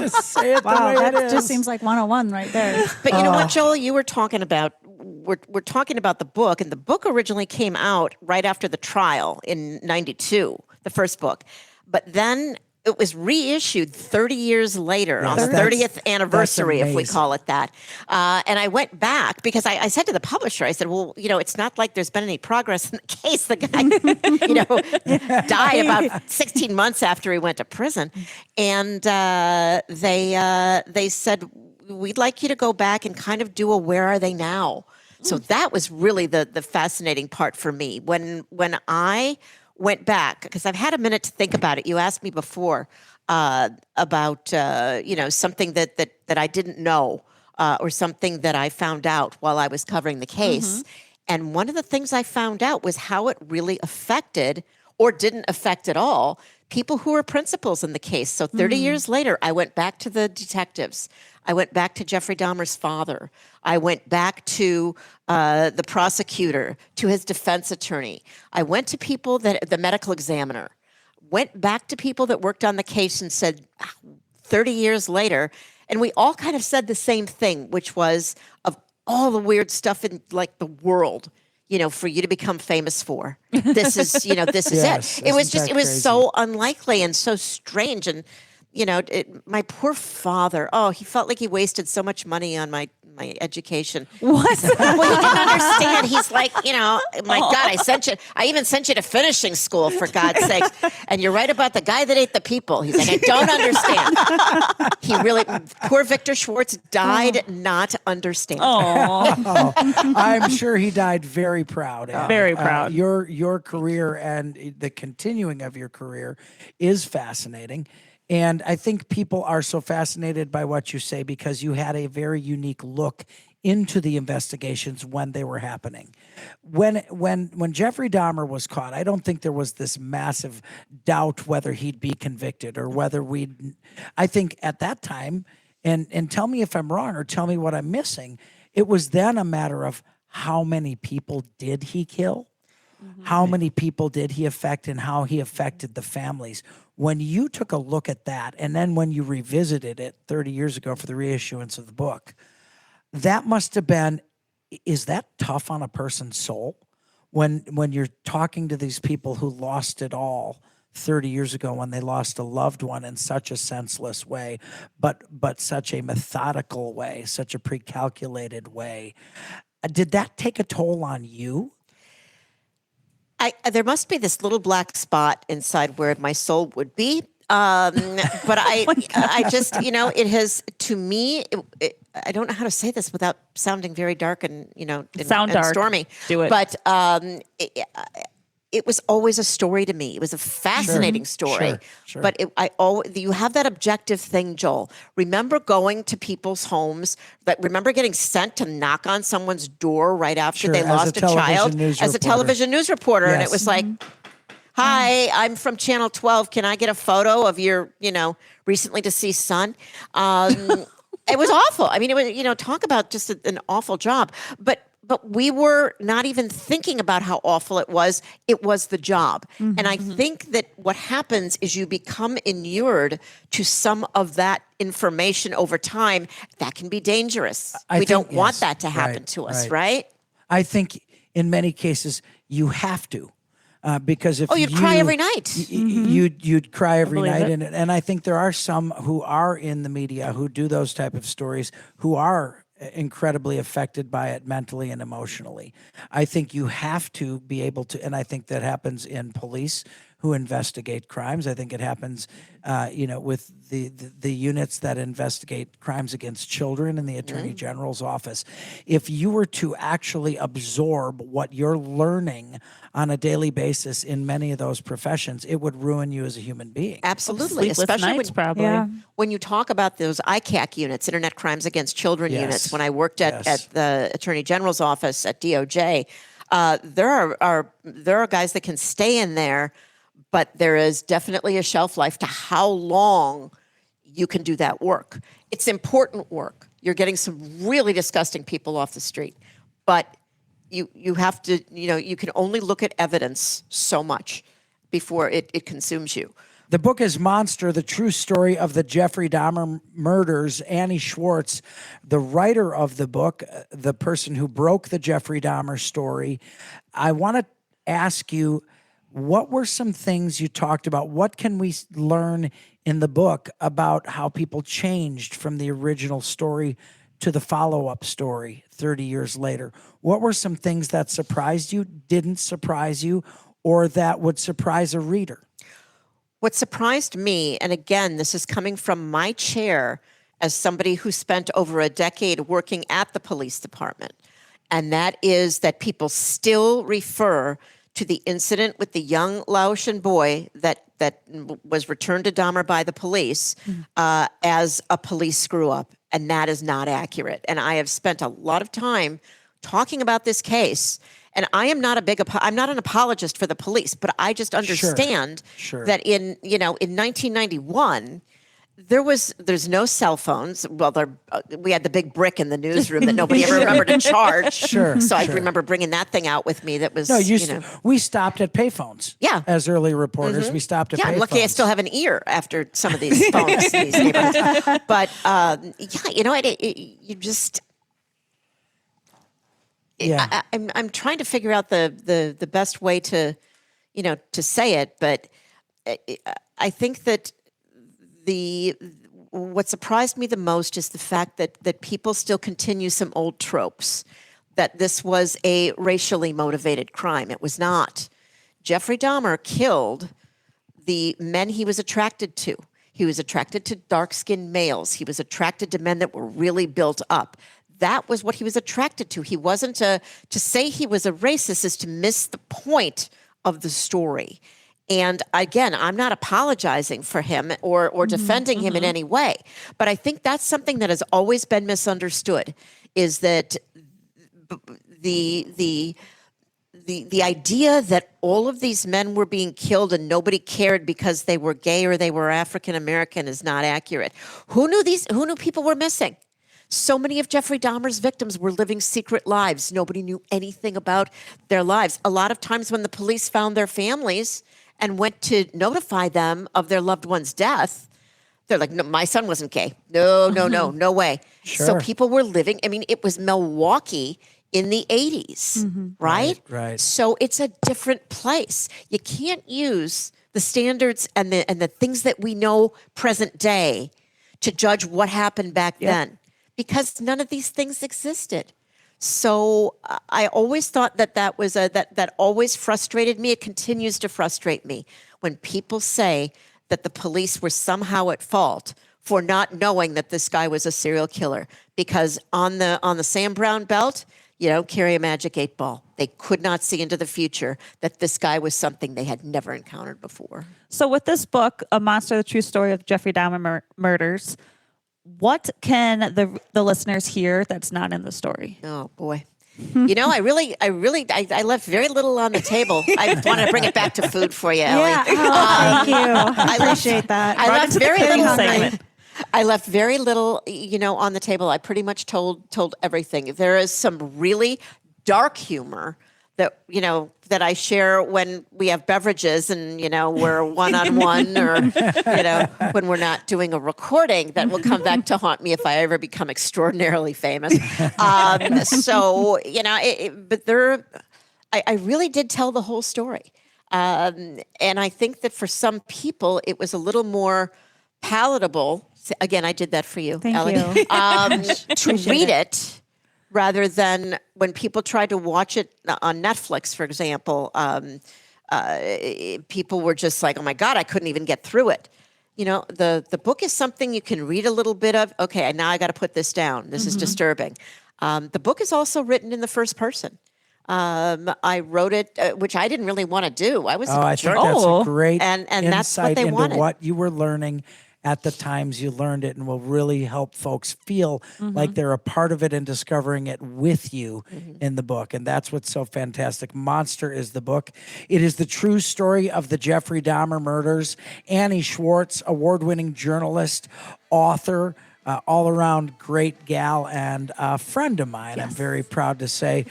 Speaker 5: know.
Speaker 2: Just say it
Speaker 4: Wow,
Speaker 2: the way
Speaker 4: that
Speaker 2: it is.
Speaker 4: just seems like 101 right there.
Speaker 5: But you know what, Joel? You were talking about we're talking about the book, and the book originally came out right after the trial in '92, the first book, but then it was reissued 30 years later on the
Speaker 2: that's-
Speaker 5: 30th anniversary, if we
Speaker 2: amazing.
Speaker 5: call it that. And I went back because I said to the publisher, I said, well, it's not like there's been any progress in the case. The guy, died about 16 months after he went to prison. And they said, we'd like you to go back and kind of do a where are they now? So that was really the fascinating part for me. When I went back, because I've had a minute to think about it. You asked me before about something that I didn't know or something that I found out while I was covering the case. And one of the things I found out was how it really affected or didn't affect at all people who were principals in the case. So 30 years later, I went back to the detectives. I went back to Jeffrey Dahmer's father. I went back to the prosecutor, to his defense attorney. I went to people the medical examiner, went back to people that worked on the case and said, 30 years later, and we all kind of said the same thing, which was of all the weird stuff in like the world, for you to become famous for. This is, this is
Speaker 2: Yes,
Speaker 5: it. It was
Speaker 2: isn't
Speaker 5: just,
Speaker 2: that
Speaker 5: it was
Speaker 2: crazy?
Speaker 5: so unlikely and so strange. And, my poor father, he felt like he wasted so much money on my education.
Speaker 3: What?
Speaker 5: Well, he didn't understand. He's like, my God, I even sent you to finishing school, for God's sakes. And you're right about the guy that ate the people. He's like, I don't understand. He really, poor Victor Schwartz died not understanding.
Speaker 3: Oh,
Speaker 2: I'm sure he died very proud. Annie.
Speaker 3: Very proud.
Speaker 2: Your career and the continuing of your career is fascinating. And I think people are so fascinated by what you say because you had a very unique look into the investigations when they were happening. When Jeffrey Dahmer was caught, I don't think there was this massive doubt whether he'd be convicted or whether I think at that time, and tell me if I'm wrong or tell me what I'm missing, it was then a matter of how many people did he kill? How many people did he affect and how he affected the families? When you took a look at that, and then when you revisited it 30 years ago for the reissuance of the book, that must have been, is that tough on a person's soul? When you're talking to these people who lost it all 30 years ago when they lost a loved one in such a senseless way, but such a methodical way, such a pre-calculated way. Did that take a toll on you?
Speaker 5: There must be this little black spot inside where my soul would be. But I just, it has, to me, I don't know how to say this without sounding very dark and,
Speaker 3: Sound dark.
Speaker 5: stormy.
Speaker 3: Do it.
Speaker 5: But it was always a story to me. It was a fascinating story.
Speaker 2: Sure.
Speaker 5: But you have that objective thing, Joel. Remember going to people's homes, remember getting sent to knock on someone's door right after they lost a child as a television news reporter.
Speaker 2: Yes.
Speaker 5: And it was like, hi, I'm from Channel 12. Can I get a photo of your, recently deceased son? It was awful. I mean, it was, talk about just an awful job. But we were not even thinking about how awful it was. It was the job. And I think that what happens is you become inured to some of that information over time. That can be dangerous. We don't want that to happen to us, right?
Speaker 2: I think in many cases you have to. Because if
Speaker 5: you'd cry every night.
Speaker 2: You'd cry every night,
Speaker 3: it.
Speaker 2: and I think there are some who are in the media who do those type of stories who are incredibly affected by it mentally and emotionally. I think you have to be able to, and I think that happens in police who investigate crimes. I think it happens, with the units that investigate crimes against children in the Attorney General's office. If you were to actually absorb what you're learning on a daily basis in many of those professions, it would ruin you as a human being.
Speaker 5: Absolutely,
Speaker 3: Sleepless
Speaker 5: especially
Speaker 3: nights, probably.
Speaker 5: when you talk about those ICAC units, Internet Crimes Against Children units. When I worked at the Attorney General's office at DOJ, there are guys that can stay in there, but there is definitely a shelf life to how long you can do that work. It's important work. You're getting some really disgusting people off the street, but you have to, you can only look at evidence so much before it consumes you.
Speaker 2: The book is Monster, the true story of the Jeffrey Dahmer murders. Annie Schwartz, the writer of the book, the person who broke the Jeffrey Dahmer story. I want to ask you, what were some things you talked about? What can we learn in the book about how people changed from the original story to the follow-up story 30 years later? What were some things that surprised you, didn't surprise you, or that would surprise a reader?
Speaker 5: What surprised me, and again, this is coming from my chair as somebody who spent over a decade working at the police department, and that is that people still refer to the incident with the young Laotian boy that was returned to Dahmer by the police as a police screw-up, and that is not accurate. And I have spent a lot of time talking about this case, and I am not I'm not an apologist for the police, but I just understand that in 1991, there's no cell phones. Well, we had the big brick in the newsroom that nobody ever remembered to charge. So I remember bringing that thing out with me. That was
Speaker 2: we stopped at payphones.
Speaker 5: Yeah,
Speaker 2: as early reporters, we stopped at payphones.
Speaker 5: I'm lucky I still have an ear after some of these phones. These neighborhoods. But you just. I'm trying to figure out the best way to say it, but I think that what surprised me the most is the fact that people still continue some old tropes, that this was a racially motivated crime. It was not. Jeffrey Dahmer killed the men he was attracted to. He was attracted to dark-skinned males. He was attracted to men that were really built up. That was what he was attracted to. He wasn't to say he was a racist is to miss the point of the story. And again, I'm not apologizing for him or defending him in any way, but I think that's something that has always been misunderstood, is that the idea that all of these men were being killed and nobody cared because they were gay or they were African American is not accurate. Who knew people were missing? So many of Jeffrey Dahmer's victims were living secret lives. Nobody knew anything about their lives. A lot of times when the police found their families and went to notify them of their loved one's death, they're like, no, my son wasn't gay. No way. So people were living, it was Milwaukee in the 80s, right?
Speaker 2: Right.
Speaker 5: So it's a different place. You can't use the the standards and the things that we know present day to judge what happened back then, because none of these things existed. So I always thought that was that always frustrated me. It continues to frustrate me when people say that the police were somehow at fault for not knowing that this guy was a serial killer, because on the Sam Brown belt, you don't carry a magic 8-ball. They could not see into the future that this guy was something they had never encountered before.
Speaker 3: So with this book, A Monster, the True Story of Jeffrey Dahmer Murders, what can the listeners hear that's not in the story?
Speaker 5: Oh boy. I left very little on the table. I wanted to bring it back to food for you, Ellie.
Speaker 4: Yeah. Thank you. I appreciate that.
Speaker 5: I left very little
Speaker 3: segment.
Speaker 5: I left very little, on the table. I pretty much told everything. There is some really dark humor that I share when we have beverages and, we're one-on-one or, when we're not doing a recording that will come back to haunt me if I ever become extraordinarily famous. But I really did tell the whole story. And I think that for some people, it was a little more palatable. Again, I did that for you,
Speaker 4: Thank
Speaker 5: Ellie.
Speaker 4: you.
Speaker 5: To read it rather than when people tried to watch it on Netflix, for example, people were just like, oh my God, I couldn't even get through it. The book is something you can read a little bit of. Okay, now I got to put this down. This is disturbing. The book is also written in the first person. I wrote it, which I didn't really want to do. I was
Speaker 2: I think that's a great
Speaker 5: and that's what
Speaker 2: insight
Speaker 5: they
Speaker 2: into
Speaker 5: wanted.
Speaker 2: what you were learning at the times you learned it, and will really help folks feel like they're a part of it and discovering it with you in the book. And that's what's so fantastic. Monster is the book. It is the true story of the Jeffrey Dahmer murders. Annie Schwartz, award-winning journalist, author, all-around great gal, and a friend of mine, I'm very proud to say.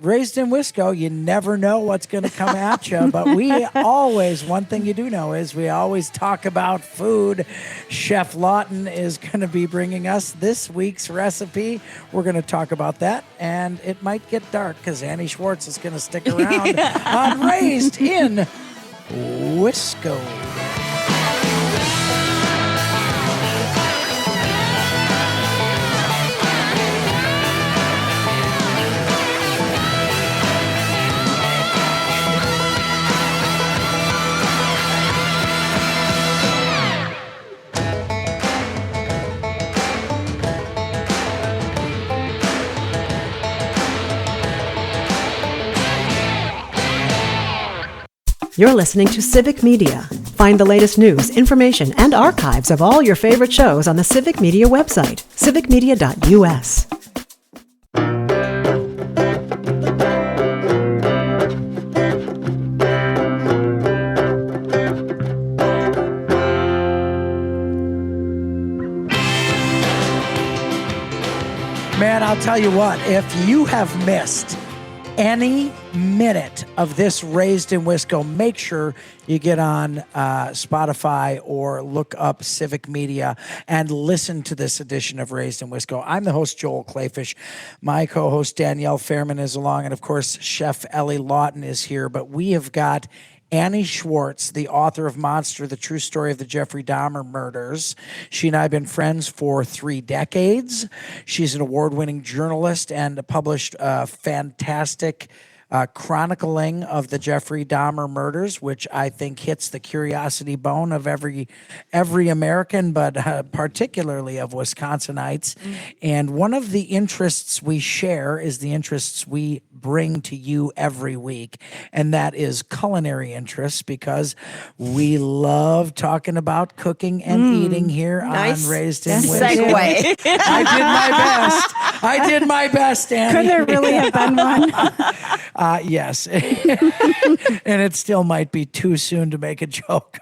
Speaker 2: Raised in Wisco, you never know what's going to come at you, but we always, one thing you do know is we always talk about food. Chef Lawton is going to be bringing us this week's recipe. We're going to talk about that, and it might get dark because Annie Schwartz is going to stick around on Raised in Wisco.
Speaker 1: You're listening to Civic Media. Find the latest news, information, and archives of all your favorite shows on the Civic Media website, civicmedia.us.
Speaker 2: Man, I'll tell you what, if you have missed any minute of this Raised in Wisco, make sure you get on Spotify or look up Civic Media and listen to this edition of Raised in Wisco. I'm the host, Joel Clayfish. My co-host, Danielle Fairman, is along, and of course, Chef Ellie Lawton is here. But we have got Annie Schwartz, the author of Monster, the true story of the Jeffrey Dahmer murders. She and I have been friends for 3 decades. She's an award-winning journalist and published fantastic chronicling of the Jeffrey Dahmer murders, which I think hits the curiosity bone of every American, but particularly of Wisconsinites. And one of the interests we share is the interests we bring to you every week, and that is culinary interests, because we love talking about cooking and eating here on Raised in Wisco.
Speaker 5: Segue.
Speaker 2: I did my best, Annie.
Speaker 4: Could there really have been one?
Speaker 2: Yes. And it still might be too soon to make a joke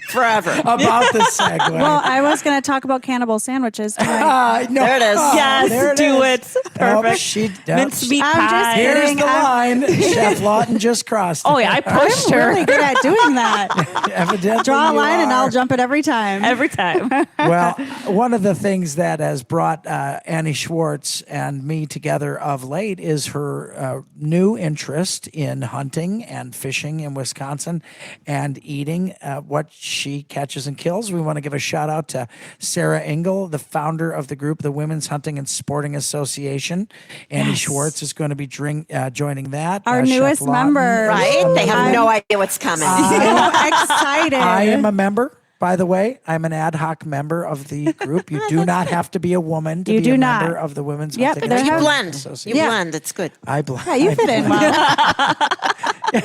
Speaker 5: Forever.
Speaker 2: about the segue.
Speaker 4: Well, I was going to talk about cannibal sandwiches tonight.
Speaker 2: No.
Speaker 5: There it is.
Speaker 3: Yes,
Speaker 2: there it
Speaker 3: do
Speaker 2: is.
Speaker 3: it. Perfect.
Speaker 2: She
Speaker 3: Mincemeat
Speaker 4: I'm just
Speaker 3: pie.
Speaker 2: Here's
Speaker 4: kidding.
Speaker 2: the line. Chef Lawton just crossed.
Speaker 3: Oh yeah, I pushed
Speaker 4: I'm
Speaker 3: her
Speaker 4: really good at doing that.
Speaker 2: Evidently,
Speaker 4: Draw a
Speaker 2: you
Speaker 4: line and
Speaker 2: are.
Speaker 4: I'll jump it every time.
Speaker 3: every time.
Speaker 2: Well, one of the things that has brought Annie Schwartz and me together of late is her new interest in hunting and fishing in Wisconsin and eating what she catches and kills. We want to give a shout out to Sarah Engel, the founder of the group, the Women's Hunting and Sporting Association. Annie Schwartz is going to be joining that.
Speaker 4: Our
Speaker 2: Chef
Speaker 4: newest
Speaker 2: Lawton
Speaker 4: member.
Speaker 2: is
Speaker 5: Right?
Speaker 2: a
Speaker 5: They have
Speaker 2: member.
Speaker 5: no idea what's coming.
Speaker 4: So excited.
Speaker 2: I am a member. By the way, I'm an ad hoc member of the group. You do not have to be a woman to
Speaker 4: You
Speaker 2: be
Speaker 4: do
Speaker 2: a
Speaker 4: not.
Speaker 2: member of the Women's
Speaker 4: Yep,
Speaker 2: Hunting
Speaker 4: there
Speaker 2: and
Speaker 5: you
Speaker 4: have-
Speaker 2: Sporting
Speaker 5: blend. You
Speaker 2: Association.
Speaker 5: blend. It's good.
Speaker 2: I blend.
Speaker 4: Yeah, you
Speaker 2: I
Speaker 4: fit in
Speaker 2: blend.
Speaker 4: well.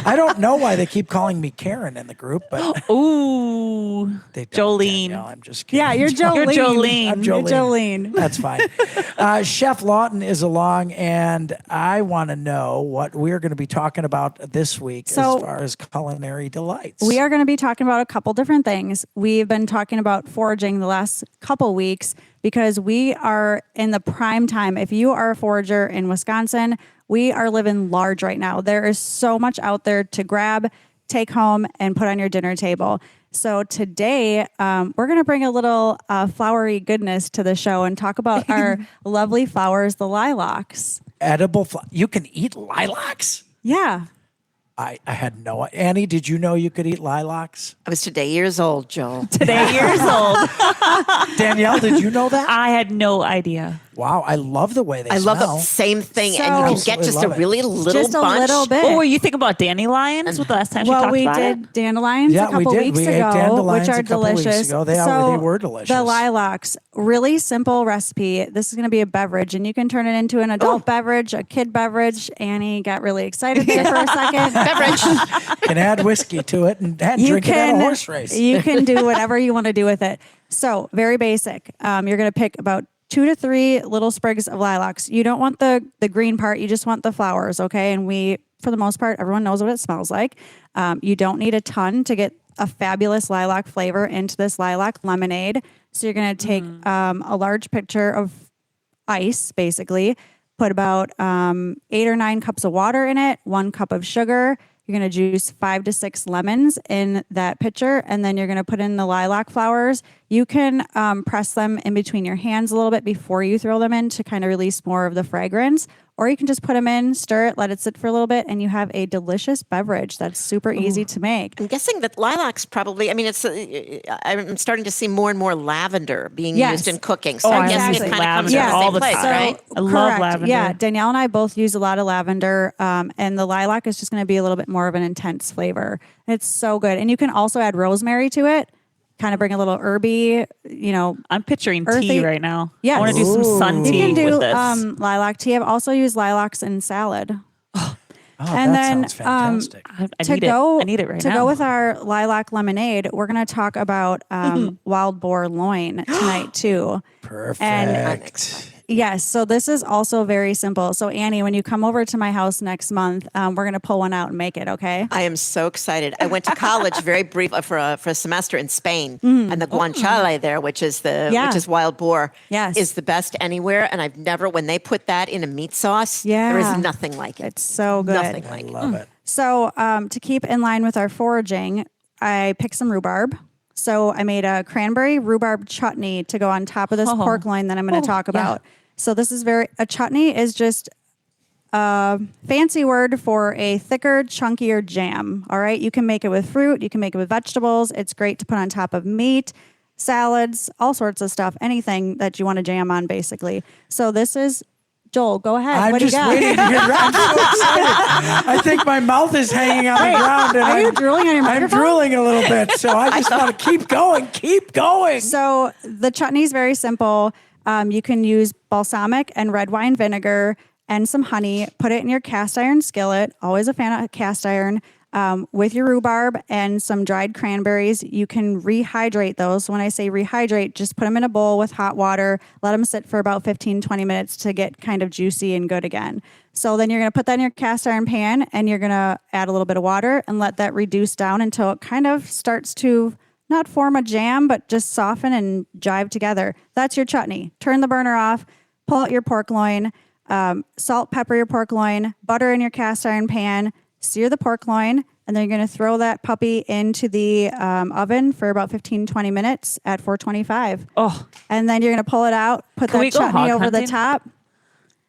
Speaker 2: I don't know why they keep calling me Karen in the group, but
Speaker 3: Ooh,
Speaker 2: they don't,
Speaker 3: Jolene.
Speaker 2: Danielle. I'm just kidding.
Speaker 4: Yeah, you're Jolene.
Speaker 3: You're Jolene.
Speaker 2: I'm
Speaker 4: You're
Speaker 2: Jolene.
Speaker 4: Jolene.
Speaker 2: That's fine. Chef Lawton is along, and I want to know what we're going to be talking about this week
Speaker 4: So-
Speaker 2: as far as culinary delights.
Speaker 4: We are going to be talking about a couple different things. We've been talking about foraging the last couple weeks because we are in the prime time. If you are a forager in Wisconsin, we are living large right now. There is so much out there to grab, take home, and put on your dinner table. So today, we're going to bring a little flowery goodness to the show and talk about our lovely flowers, the lilacs.
Speaker 2: edible. You can eat lilacs?
Speaker 4: Yeah.
Speaker 2: I had no. Annie, did you know you could eat lilacs?
Speaker 5: I was today years old, Joel.
Speaker 3: Today years old.
Speaker 2: Danielle, did you know that?
Speaker 3: I had no idea.
Speaker 2: Wow, I love the way they
Speaker 5: I love
Speaker 2: smell.
Speaker 5: the same thing,
Speaker 4: So-
Speaker 5: and you can
Speaker 2: Absolutely
Speaker 5: get just a
Speaker 2: love it.
Speaker 5: really little
Speaker 4: Just a
Speaker 5: bunch.
Speaker 4: little bit.
Speaker 3: What were you thinking about dandelions? With the last time she
Speaker 4: Well,
Speaker 3: talked
Speaker 4: we
Speaker 3: about
Speaker 4: did
Speaker 3: it?
Speaker 4: dandelions
Speaker 2: Yeah,
Speaker 4: a couple
Speaker 2: we did.
Speaker 4: weeks
Speaker 2: We ate
Speaker 4: ago,
Speaker 2: dandelions
Speaker 4: which are
Speaker 2: a couple weeks
Speaker 4: delicious.
Speaker 2: ago. They were delicious.
Speaker 4: The lilacs, really simple recipe. This is going to be a beverage, and you can turn it into an adult beverage, a kid beverage. Annie got really excited there for a second.
Speaker 5: Beverage.
Speaker 2: Can add whiskey to it and drink it at a horse race.
Speaker 4: You can do whatever you want to do with it. So very basic. You're going to pick about 2 to 3 little sprigs of lilacs. You don't want the green part. You just want the flowers, okay? And we, for the most part, everyone knows what it smells like. You don't need a ton to get a fabulous lilac flavor into this lilac lemonade. So you're going to take a large pitcher of ice, basically, put about 8 or 9 cups of water in it, 1 cup of sugar. You're going to juice 5 to 6 lemons in that pitcher, and then you're going to put in the lilac flowers. You can press them in between your hands a little bit before you throw them in to kind of release more of the fragrance, or you can just put them in, stir it, let it sit for a little bit, and you have a delicious beverage that's super easy to make.
Speaker 5: I'm guessing that lilacs probably, I mean, it's. I'm starting to see more and more lavender being
Speaker 4: Yes.
Speaker 5: used in cooking. So
Speaker 3: Oh,
Speaker 5: I'm
Speaker 3: I
Speaker 5: guessing
Speaker 3: use
Speaker 5: it kind of comes
Speaker 3: lavender
Speaker 5: from the
Speaker 3: all
Speaker 5: same
Speaker 3: the
Speaker 5: place,
Speaker 3: time.
Speaker 5: right?
Speaker 3: I love
Speaker 4: Correct.
Speaker 3: lavender.
Speaker 4: Yeah, Danielle and I both use a lot of lavender, and the lilac is just going to be a little bit more of an intense flavor. It's so good. And you can also add rosemary to it, kind of bring a little herby,
Speaker 3: I'm picturing tea
Speaker 4: Earthy-
Speaker 3: right now.
Speaker 4: Yes.
Speaker 3: I want to do some sun
Speaker 4: You
Speaker 3: tea
Speaker 4: can do
Speaker 3: with this.
Speaker 4: lilac tea. I've also used lilacs in salad.
Speaker 2: Oh,
Speaker 4: and
Speaker 2: that
Speaker 4: then,
Speaker 2: sounds fantastic.
Speaker 3: I
Speaker 4: to
Speaker 3: need
Speaker 4: go,
Speaker 3: it. I need it right
Speaker 4: to
Speaker 3: now.
Speaker 4: go with our lilac lemonade, we're going to talk about wild boar loin tonight too.
Speaker 2: Perfect.
Speaker 4: Yes, so this is also very simple. So Annie, when you come over to my house next month, we're going to pull one out and make it. Okay?
Speaker 5: I am so excited. I went to college very brief for a semester in Spain, and the guanciale there, which is wild boar,
Speaker 4: Yes.
Speaker 5: is the best anywhere. And I've never, when they put that in a meat sauce, there
Speaker 4: Yeah.
Speaker 5: is nothing like it.
Speaker 4: It's so good.
Speaker 5: Nothing
Speaker 2: I
Speaker 5: like it.
Speaker 2: love it.
Speaker 4: So to keep in line with our foraging, I picked some rhubarb. So I made a cranberry rhubarb chutney to go on top of this pork loin that I'm going to talk about. So this is a chutney is just a fancy word for a thicker, chunkier jam. All right. You can make it with fruit. You can make it with vegetables. It's great to put on top of meat, salads, all sorts of stuff, anything that you want to jam on, basically. So this is, Joel, go ahead.
Speaker 2: I'm
Speaker 4: what do you
Speaker 2: just
Speaker 4: got?
Speaker 2: waiting to hear. I'm so excited. I think my mouth is hanging on the ground, and
Speaker 4: Are you drooling on your
Speaker 2: I'm
Speaker 4: microphone?
Speaker 2: drooling a little bit. So I just want to keep going, keep going.
Speaker 4: So the chutney is very simple. You can use balsamic and red wine vinegar and some honey. Put it in your cast iron skillet. Always a fan of cast iron. With your rhubarb and some dried cranberries. You can rehydrate those. So when I say rehydrate, just put them in a bowl with hot water. Let them sit for about 15, 20 minutes to get kind of juicy and good again. So then you're going to put that in your cast iron pan, and you're going to add a little bit of water and let that reduce down until it kind of starts to not form a jam, but just soften and jive together. That's your chutney. Turn the burner off, pull out your pork loin, salt, pepper your pork loin, butter in your cast iron pan, sear the pork loin, and then you're going to throw that puppy into the oven for about 15, 20 minutes at 425.
Speaker 3: Oh,
Speaker 4: And then you're going to pull it out, put
Speaker 3: Can we
Speaker 4: that
Speaker 3: go
Speaker 4: chutney
Speaker 3: hog
Speaker 4: over the
Speaker 3: hunting?
Speaker 4: top.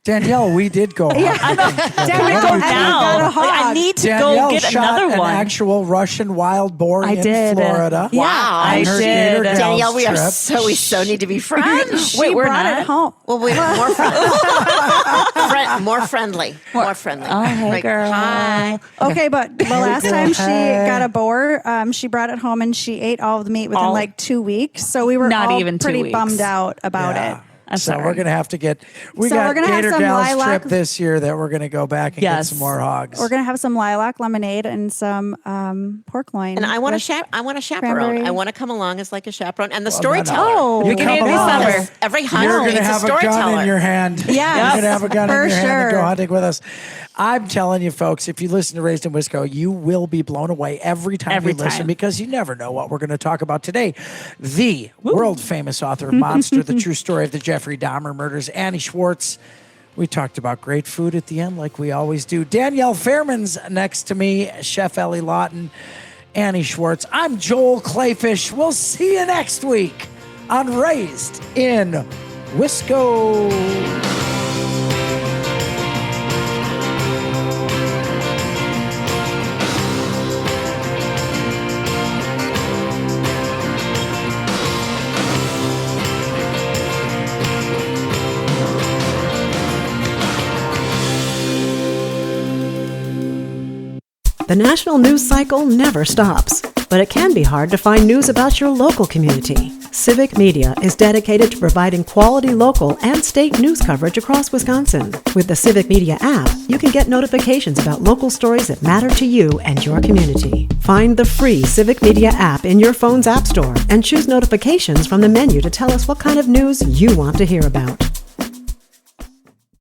Speaker 2: Danielle, we did go.
Speaker 4: Yeah.
Speaker 3: can we
Speaker 4: What
Speaker 3: go
Speaker 4: did you do?
Speaker 3: now?
Speaker 4: Got a
Speaker 3: Like, I
Speaker 4: hog.
Speaker 3: need to
Speaker 2: Danielle
Speaker 3: go get
Speaker 2: shot
Speaker 3: another
Speaker 2: an
Speaker 3: one.
Speaker 2: actual Russian wild boar
Speaker 4: I
Speaker 2: in
Speaker 4: did.
Speaker 2: Florida.
Speaker 4: Yeah.
Speaker 5: Wow.
Speaker 3: I
Speaker 2: On her
Speaker 3: did.
Speaker 2: Gator Gals
Speaker 5: Danielle, we
Speaker 2: trip.
Speaker 5: need to be friends.
Speaker 4: She
Speaker 3: Wait, we're
Speaker 4: brought
Speaker 3: not?
Speaker 4: it home.
Speaker 5: Well, we're more friendly. More friendly. More friendly.
Speaker 3: Oh, hey,
Speaker 5: Like,
Speaker 3: girl.
Speaker 5: hi.
Speaker 4: Okay, but the last time she
Speaker 2: Hey.
Speaker 4: got a boar, she brought it home and she ate all of the meat within
Speaker 3: All-
Speaker 4: like 2 weeks. So we were
Speaker 3: Not
Speaker 4: all
Speaker 3: even 2
Speaker 4: pretty
Speaker 3: weeks.
Speaker 4: bummed out about
Speaker 2: Yeah.
Speaker 4: it.
Speaker 3: I'm
Speaker 2: So
Speaker 3: sorry.
Speaker 2: we're gonna have to get. We
Speaker 4: So
Speaker 2: got
Speaker 4: we're gonna have
Speaker 2: Gator
Speaker 4: some
Speaker 2: Gals
Speaker 4: lilac-
Speaker 2: trip this year that we're gonna go back and get
Speaker 3: Yes.
Speaker 2: some more hogs.
Speaker 4: We're gonna have some lilac lemonade and some pork loin.
Speaker 5: And I want
Speaker 4: with-
Speaker 5: I want a chaperone.
Speaker 4: cranberry.
Speaker 5: I want to come along as like a chaperone and the
Speaker 2: Well,
Speaker 5: storyteller.
Speaker 4: Oh,
Speaker 2: You
Speaker 3: Give
Speaker 2: come
Speaker 3: me every
Speaker 2: along.
Speaker 3: summer.
Speaker 5: Every hunt
Speaker 2: You're
Speaker 5: needs
Speaker 2: gonna
Speaker 5: a
Speaker 2: have a gun
Speaker 5: storyteller.
Speaker 2: in your hand.
Speaker 4: Yes,
Speaker 2: You're gonna have a gun
Speaker 4: for
Speaker 2: in your hand and go
Speaker 4: sure.
Speaker 2: hunting with us. I'm telling you, folks, if you listen to Raised in Wisco, you will be blown away every time
Speaker 3: Every
Speaker 2: you listen
Speaker 3: time.
Speaker 2: because you never know what we're going to talk about today. The world famous author of Monster, the true story of the Jeffrey Dahmer murders, Annie Schwartz. We talked about great food at the end, like we always do. Danielle Fairman's next to me, Chef Ellie Lawton, Annie Schwartz. I'm Joel Clayfish. We'll see you next week on Raised in Wisco.
Speaker 1: The national news cycle never stops, but it can be hard to find news about your local community. Civic Media is dedicated to providing quality local and state news coverage across Wisconsin. With the Civic Media app, you can get notifications about local stories that matter to you and your community. Find the free Civic Media app in your phone's app store and choose notifications from the menu to tell us what kind of news you want to hear about.